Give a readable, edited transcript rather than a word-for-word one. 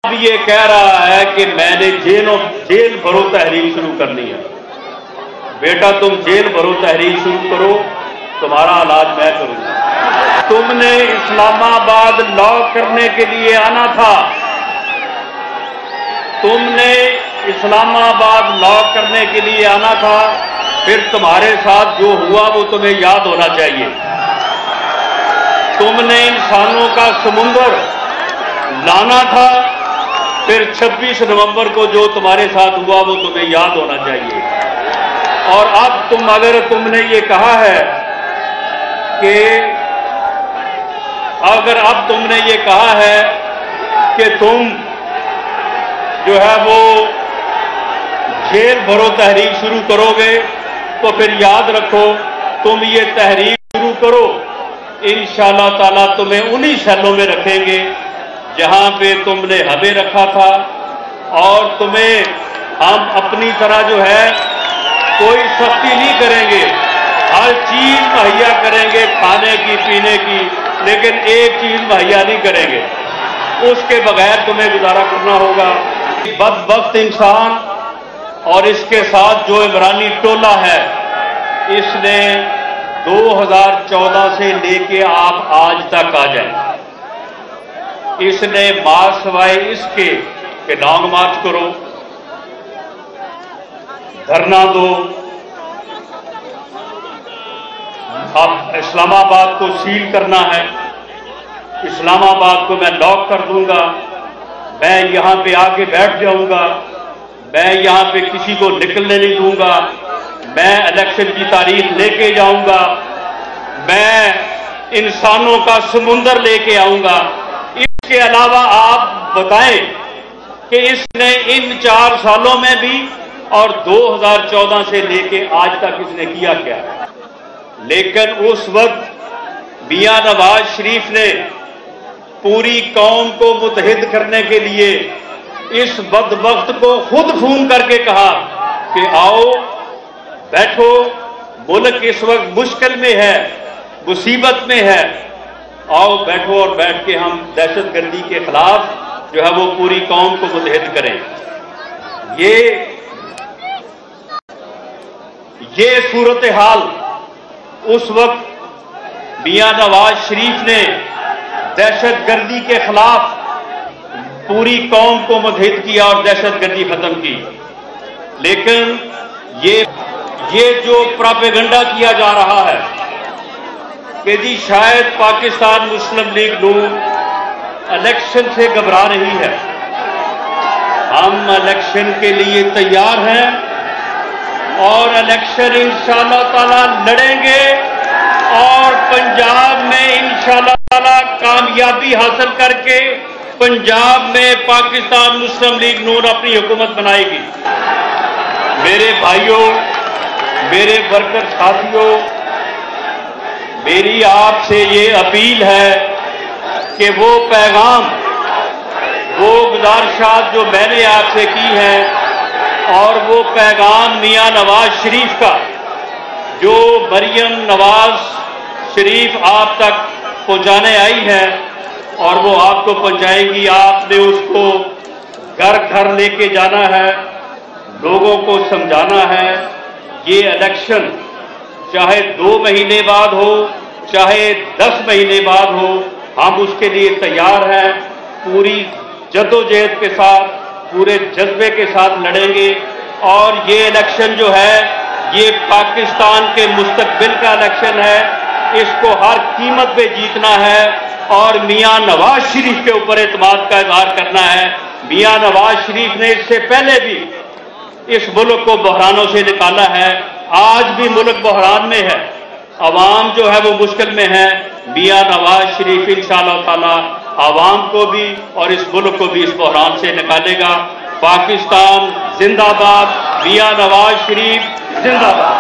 اب یہ کہہ رہا ہے کہ میں نے جیل بھرو تحریک شروع کرنی ہے۔ بیٹا تم جیل بھرو تحریک شروع کرو، تمہارا علاج میں کروں گا۔ تم نے اسلام آباد لاک کرنے کے لیے آنا تھا، تم نے اسلام آباد لاک کرنے کے لیے آنا تھا، پھر تمہارے ساتھ جو ہوا وہ تمہیں یاد ہونا چاہیے۔ تم نے انسانوں کا سمندر لانا تھا، پھر 26 نومبر کو جو تمہارے ساتھ ہوا وہ تمہیں یاد ہونا چاہیے۔ اور اب اگر تم نے یہ کہا ہے کہ تم جو ہے وہ جیل بھرو تحریک شروع کرو گے، تو پھر یاد رکھو تم یہ تحریک شروع کرو، انشاءاللہ تعالیٰ تمہیں انہی سیلوں میں رکھیں گے جہاں پہ تم نے ہمیں رکھا تھا، اور تمہیں ہم اپنی طرح جو ہے کوئی سختی نہیں کریں گے، ہر چیز مہیا کریں گے کھانے کی پینے کی، لیکن ایک چیز مہیا نہیں کریں گے، اس کے بغیر تمہیں گزارا کرنا ہوگا۔ بدبخت انسان اور اس کے ساتھ جو عمرانی ٹولہ ہے، اس نے 2014 سے لے کے آپ آج تک آ جائیں، اس نے سوائے اس کے کہ لانگ مارچ کرو، دھرنا دو، اب اسلام آباد کو سیل کرنا ہے، اسلام آباد کو میں لاک کر دوں گا، میں یہاں پہ آ کے بیٹھ جاؤں گا، میں یہاں پہ کسی کو نکلنے نہیں دوں گا، میں الیکشن کی تاریخ لے کے جاؤں گا، میں انسانوں کا سمندر لے کے آؤں گا۔ اس کے علاوہ آپ بتائیں کہ اس نے ان 4 سالوں میں بھی اور 2014 سے لے کے آج تک اس نے کیا کیا؟ لیکن اس وقت میاں نواز شریف نے پوری قوم کو متحد کرنے کے لیے اس بدبخت کو خود فون کر کے کہا کہ آؤ بیٹھو، ملک اس وقت مشکل میں ہے، مصیبت میں ہے، آؤ بیٹھو اور بیٹھ کے ہم دہشت گردی کے خلاف جو ہے وہ پوری قوم کو متحد کریں۔ یہ صورتحال اس وقت میاں نواز شریف نے دہشت گردی کے خلاف پوری قوم کو متحد کیا اور دہشت گردی ختم کی۔ لیکن یہ جو پراپیگنڈا کیا جا رہا ہے کہ جی شاید پاکستان مسلم لیگ نون الیکشن سے گھبرا رہی ہے، ہم الیکشن کے لیے تیار ہیں اور الیکشن انشاءاللہ تعالی لڑیں گے، اور پنجاب میں انشاءاللہ تعالی کامیابی حاصل کر کے پنجاب میں پاکستان مسلم لیگ نون اپنی حکومت بنائے گی۔ میرے بھائیوں، میرے ورکر ساتھیوں، میری آپ سے یہ اپیل ہے کہ وہ پیغام، وہ گزارشات جو میں نے آپ سے کی ہیں، اور وہ پیغام میاں نواز شریف کا جو مریم نواز شریف آپ تک پہنچانے آئی ہے اور وہ آپ کو پہنچائے گی، آپ نے اس کو گھر گھر لے کے جانا ہے، لوگوں کو سمجھانا ہے۔ یہ الیکشن چاہے 2 مہینے بعد ہو، چاہے 10 مہینے بعد ہو، ہم اس کے لیے تیار ہیں، پوری جدوجہد کے ساتھ، پورے جذبے کے ساتھ لڑیں گے، اور یہ الیکشن جو ہے یہ پاکستان کے مستقبل کا الیکشن ہے، اس کو ہر قیمت پہ جیتنا ہے، اور میاں نواز شریف کے اوپر اعتماد کا اظہار کرنا ہے۔ میاں نواز شریف نے اس سے پہلے بھی اس ملک کو بحرانوں سے نکالا ہے، آج بھی ملک بحران میں ہے، عوام جو ہے وہ مشکل میں ہے۔ میاں نواز شریف انشاءاللہ تعالی عوام کو بھی اور اس ملک کو بھی اس بحران سے نکالے گا۔ پاکستان زندہ باد، میاں نواز شریف زندہ باد۔